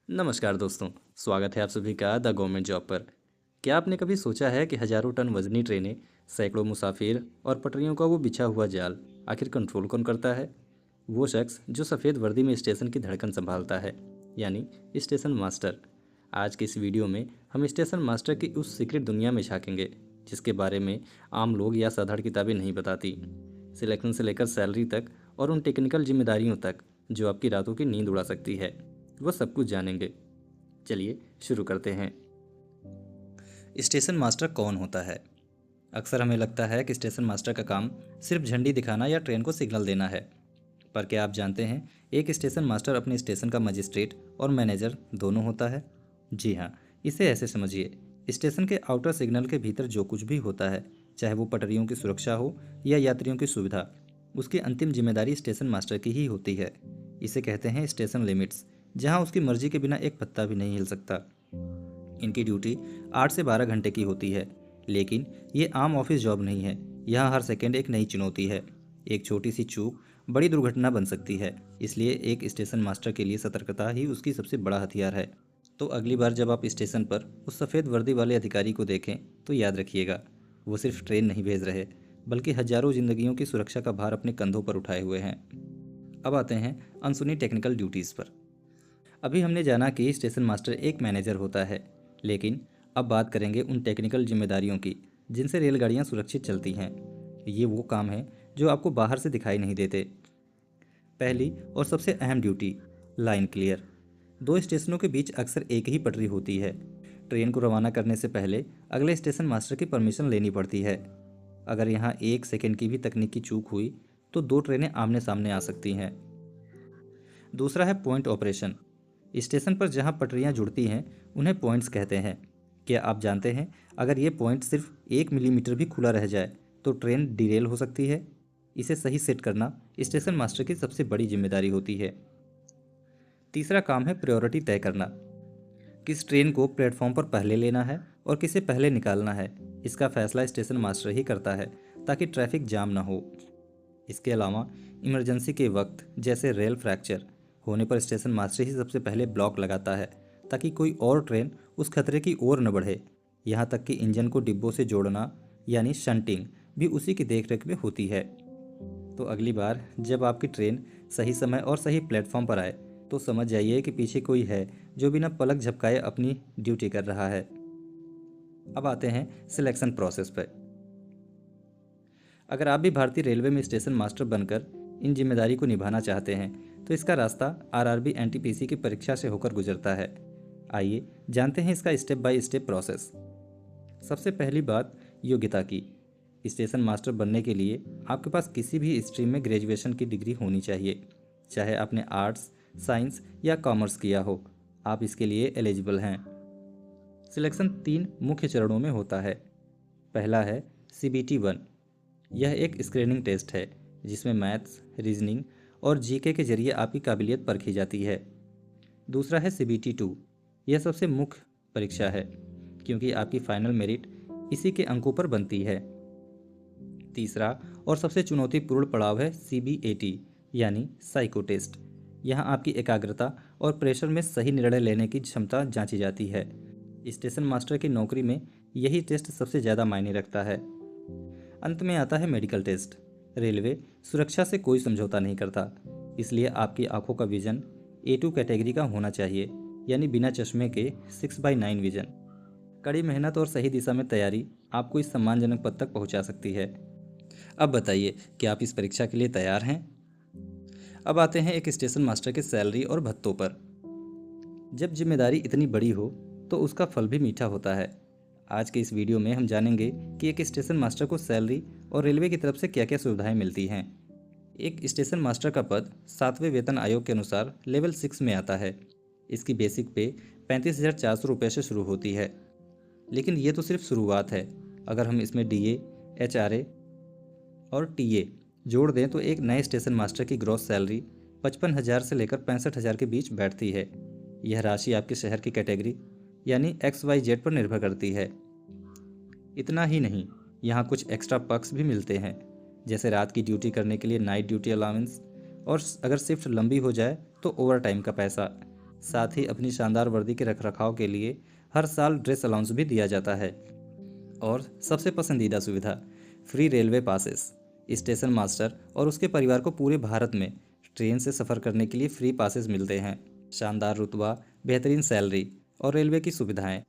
नमस्कार दोस्तों। स्वागत है आप सभी का द गवर्नमेंट जॉब पर। क्या आपने कभी सोचा है कि हजारों टन वजनी ट्रेनें, सैकड़ों मुसाफिर और पटरियों का वो बिछा हुआ जाल आखिर कंट्रोल कौन करता है? वो शख्स जो सफ़ेद वर्दी में स्टेशन की धड़कन संभालता है, यानी स्टेशन मास्टर। आज के इस वीडियो में हम स्टेशन मास्टर की उस सीक्रेट दुनिया में झांकेंगे जिसके बारे में आम लोग या साधारण किताबें नहीं बताती। सिलेक्शन से लेकर सैलरी तक और उन टेक्निकल जिम्मेदारियों तक जो आपकी रातों की नींद उड़ा सकती है, वो सब कुछ जानेंगे। चलिए शुरू करते हैं। स्टेशन मास्टर कौन होता है? अक्सर हमें लगता है कि स्टेशन मास्टर का काम सिर्फ झंडी दिखाना या ट्रेन को सिग्नल देना है। पर क्या आप जानते हैं, एक स्टेशन मास्टर अपने स्टेशन का मजिस्ट्रेट और मैनेजर दोनों होता है। जी हाँ, इसे ऐसे समझिए, स्टेशन के आउटर सिग्नल के भीतर जो कुछ भी होता है, चाहे वो पटरियों की सुरक्षा हो या यात्रियों की सुविधा, उसकी अंतिम जिम्मेदारी स्टेशन मास्टर की ही होती है। इसे कहते हैं स्टेशन लिमिट्स, जहाँ उसकी मर्जी के बिना एक पत्ता भी नहीं हिल सकता। इनकी ड्यूटी 8 से 12 घंटे की होती है, लेकिन ये आम ऑफिस जॉब नहीं है। यहाँ हर सेकंड एक नई चुनौती है। एक छोटी सी चूक बड़ी दुर्घटना बन सकती है, इसलिए एक स्टेशन मास्टर के लिए सतर्कता ही उसकी सबसे बड़ा हथियार है। तो अगली बार जब आप स्टेशन पर उस सफ़ेद वर्दी वाले अधिकारी को देखें तो याद रखिएगा, वो सिर्फ ट्रेन नहीं भेज रहे, बल्कि हजारों जिंदगियों की सुरक्षा का भार अपने कंधों पर उठाए हुए हैं। अब आते हैं अनसुनी टेक्निकल ड्यूटीज़ पर। अभी हमने जाना कि स्टेशन मास्टर एक मैनेजर होता है, लेकिन अब बात करेंगे उन टेक्निकल जिम्मेदारियों की जिनसे रेलगाड़ियां सुरक्षित चलती हैं। ये वो काम है जो आपको बाहर से दिखाई नहीं देते। पहली और सबसे अहम ड्यूटी, लाइन क्लियर। दो स्टेशनों के बीच अक्सर एक ही पटरी होती है। ट्रेन को रवाना करने से पहले अगले स्टेशन मास्टर की परमिशन लेनी पड़ती है। अगर यहाँ एक सेकंड की भी तकनीकी चूक हुई तो दो ट्रेनें आमने सामने आ सकती हैं। दूसरा है पॉइंट ऑपरेशन। स्टेशन पर जहां पटरियां जुड़ती हैं उन्हें पॉइंट्स कहते हैं। क्या आप जानते हैं, अगर ये पॉइंट सिर्फ 1 मिलीमीटर भी खुला रह जाए तो ट्रेन डिरेल हो सकती है। इसे सही सेट करना स्टेशन मास्टर की सबसे बड़ी जिम्मेदारी होती है। तीसरा काम है प्रायोरिटी तय करना। किस ट्रेन को प्लेटफॉर्म पर पहले लेना है और किसे पहले निकालना है, इसका फैसला स्टेशन मास्टर ही करता है, ताकि ट्रैफिक जाम ना हो। इसके अलावा इमरजेंसी के वक्त, जैसे रेल फ्रैक्चर होने पर, स्टेशन मास्टर ही सबसे पहले ब्लॉक लगाता है, ताकि कोई और ट्रेन उस खतरे की ओर न बढ़े। यहाँ तक कि इंजन को डिब्बों से जोड़ना, यानी शंटिंग, भी उसी की देखरेख में होती है। तो अगली बार जब आपकी ट्रेन सही समय और सही प्लेटफॉर्म पर आए तो समझ जाइए कि पीछे कोई है जो बिना पलक झपकाए अपनी ड्यूटी कर रहा है। अब आते हैं सिलेक्शन प्रोसेस पर। अगर आप भी भारतीय रेलवे में स्टेशन मास्टर बनकर इन जिम्मेदारी को निभाना चाहते हैं तो इसका रास्ता आरआरबी एनटीपीसी की परीक्षा से होकर गुजरता है। आइए जानते हैं इसका स्टेप बाय स्टेप प्रोसेस। सबसे पहली बात, योग्यता की। स्टेशन मास्टर बनने के लिए आपके पास किसी भी स्ट्रीम में ग्रेजुएशन की डिग्री होनी चाहिए। चाहे आपने आर्ट्स, साइंस या कॉमर्स किया हो, आप इसके लिए एलिजिबल हैं। सिलेक्शन 3 मुख्य चरणों में होता है। पहला है CBT 1। यह एक स्क्रीनिंग टेस्ट है जिसमें मैथ्स, रीजनिंग और जीके के जरिए आपकी काबिलियत परखी जाती है। दूसरा है CBT 2। यह सबसे मुख्य परीक्षा है क्योंकि आपकी फाइनल मेरिट इसी के अंकों पर बनती है। तीसरा और सबसे चुनौतीपूर्ण पड़ाव है CBAT, यानी साइको टेस्ट। यहाँ आपकी एकाग्रता और प्रेशर में सही निर्णय लेने की क्षमता जांची जाती है। स्टेशन मास्टर की नौकरी में यही टेस्ट सबसे ज़्यादा मायने रखता है। अंत में आता है मेडिकल टेस्ट। रेलवे सुरक्षा से कोई समझौता नहीं करता, इसलिए आपकी आंखों का विजन A2 कैटेगरी का होना चाहिए, यानी बिना चश्मे के 6/9 विजन। कड़ी मेहनत और सही दिशा में तैयारी आपको इस सम्मानजनक पद तक पहुंचा सकती है। अब बताइए, क्या आप इस परीक्षा के लिए तैयार हैं? अब आते हैं एक स्टेशन मास्टर के सैलरी और भत्तों पर। जब जिम्मेदारी इतनी बड़ी हो तो उसका फल भी मीठा होता है। आज के इस वीडियो में हम जानेंगे कि एक स्टेशन मास्टर को सैलरी और रेलवे की तरफ से क्या क्या सुविधाएं मिलती हैं। एक स्टेशन मास्टर का पद 7वें वेतन आयोग के अनुसार लेवल 6 में आता है। इसकी बेसिक पे 35,400 रुपये से शुरू होती है। लेकिन ये तो सिर्फ शुरुआत है। अगर हम इसमें DA, HRA और TA जोड़ दें तो एक नए स्टेशन मास्टर की ग्रॉस सैलरी 55,000 से लेकर 65,000 के बीच बैठती है। यह राशि आपके शहर की कैटेगरी यानी XYZ पर निर्भर करती है। इतना ही नहीं, यहाँ कुछ एक्स्ट्रा पर्क्स भी मिलते हैं, जैसे रात की ड्यूटी करने के लिए नाइट ड्यूटी अलाउंस, और अगर शिफ्ट लंबी हो जाए तो ओवर टाइम का पैसा। साथ ही अपनी शानदार वर्दी के रखरखाव के लिए हर साल ड्रेस अलाउंस भी दिया जाता है। और सबसे पसंदीदा सुविधा, free railway passes. Station master और उसके परिवार को पूरे भारत में ट्रेन से सफ़र करने के लिए फ्री पासेस मिलते हैं। शानदार रुतबा, बेहतरीन सैलरी और रेलवे की सुविधाएं।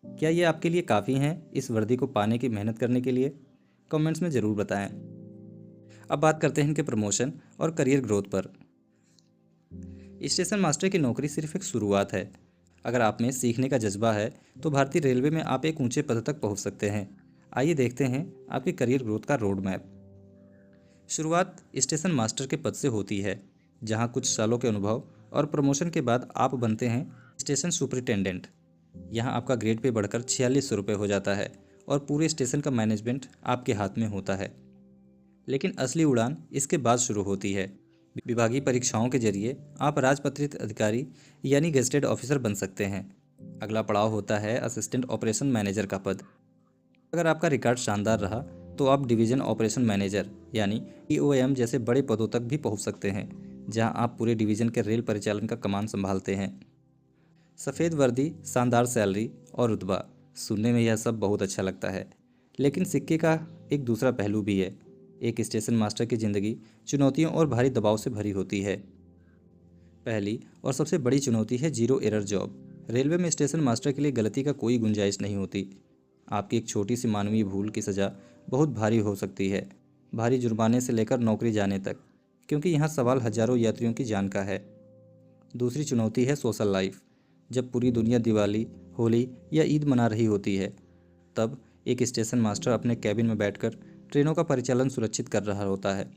क्या ये आपके लिए काफ़ी हैं इस वर्दी को पाने की मेहनत करने के लिए? कमेंट्स में ज़रूर बताएं। अब बात करते हैं इनके प्रमोशन और करियर ग्रोथ पर। स्टेशन मास्टर की नौकरी सिर्फ एक शुरुआत है। अगर आप में सीखने का जज्बा है तो भारतीय रेलवे में आप एक ऊंचे पद तक पहुंच सकते हैं। आइए देखते हैं आपके करियर ग्रोथ का रोड मैप। शुरुआत स्टेशन मास्टर के पद से होती है, जहां कुछ सालों के अनुभव और प्रमोशन के बाद आप बनते हैं स्टेशन सुपरिटेंडेंट। यहां आपका ग्रेड पे बढ़कर 4600 रुपये हो जाता है और पूरे स्टेशन का मैनेजमेंट आपके हाथ में होता है। लेकिन असली उड़ान इसके बाद शुरू होती है। विभागीय परीक्षाओं के जरिए आप राजपत्रित अधिकारी यानी गेजेटेड ऑफिसर बन सकते हैं। अगला पड़ाव होता है असिस्टेंट ऑपरेशन मैनेजर का पद। अगर आपका रिकॉर्ड शानदार रहा तो आप डिवीज़न ऑपरेशन मैनेजर यानी EOM जैसे बड़े पदों तक भी पहुंच सकते हैं, जहां आप पूरे डिवीज़न के रेल परिचालन का कमान संभालते हैं। सफ़ेद वर्दी, शानदार सैलरी और रुतबा, सुनने में यह सब बहुत अच्छा लगता है, लेकिन सिक्के का एक दूसरा पहलू भी है। एक स्टेशन मास्टर की ज़िंदगी चुनौतियों और भारी दबाव से भरी होती है। पहली और सबसे बड़ी चुनौती है जीरो एरर जॉब। रेलवे में स्टेशन मास्टर के लिए गलती का कोई गुंजाइश नहीं होती। आपकी एक छोटी सी मानवीय भूल की सज़ा बहुत भारी हो सकती है, भारी जुर्माने से लेकर नौकरी जाने तक, क्योंकि यहाँ सवाल हजारों यात्रियों की जान का है। दूसरी चुनौती है सोशल लाइफ। जब पूरी दुनिया दिवाली, होली या ईद मना रही होती है, तब एक स्टेशन मास्टर अपने कैबिन में बैठकर ट्रेनों का परिचालन सुरक्षित कर रहा होता है।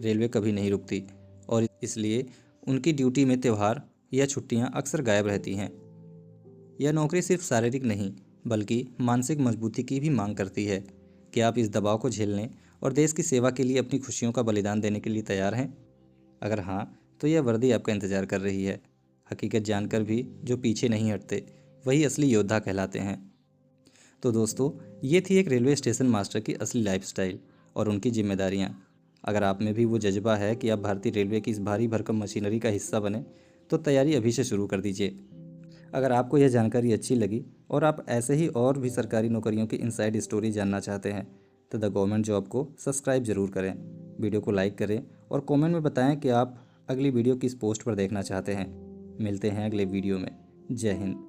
रेलवे कभी नहीं रुकती और इसलिए उनकी ड्यूटी में त्यौहार या छुट्टियां अक्सर गायब रहती हैं। यह नौकरी सिर्फ शारीरिक नहीं बल्कि मानसिक मजबूती की भी मांग करती है कि आप इस दबाव को झेलने और देश की सेवा के लिए अपनी खुशियों का बलिदान देने के लिए तैयार हैं। अगर हाँ, तो यह वर्दी आपका इंतज़ार कर रही है। हकीकत जानकर भी जो पीछे नहीं हटते वही असली योद्धा कहलाते हैं। तो दोस्तों, ये थी एक रेलवे स्टेशन मास्टर की असली लाइफस्टाइल और उनकी जिम्मेदारियाँ। अगर आप में भी वो जज्बा है कि आप भारतीय रेलवे की इस भारी भरकम मशीनरी का हिस्सा बने, तो तैयारी अभी से शुरू कर दीजिए। अगर आपको यह जानकारी अच्छी लगी और आप ऐसे ही और भी सरकारी नौकरियों की इनसाइड स्टोरी जानना चाहते हैं, तो द गवर्नमेंट जॉब को सब्सक्राइब ज़रूर करें, वीडियो को लाइक करें और कमेंट में बताएं कि आप अगली वीडियो किस पोस्ट पर देखना चाहते हैं। मिलते हैं अगले वीडियो में। जय हिंद।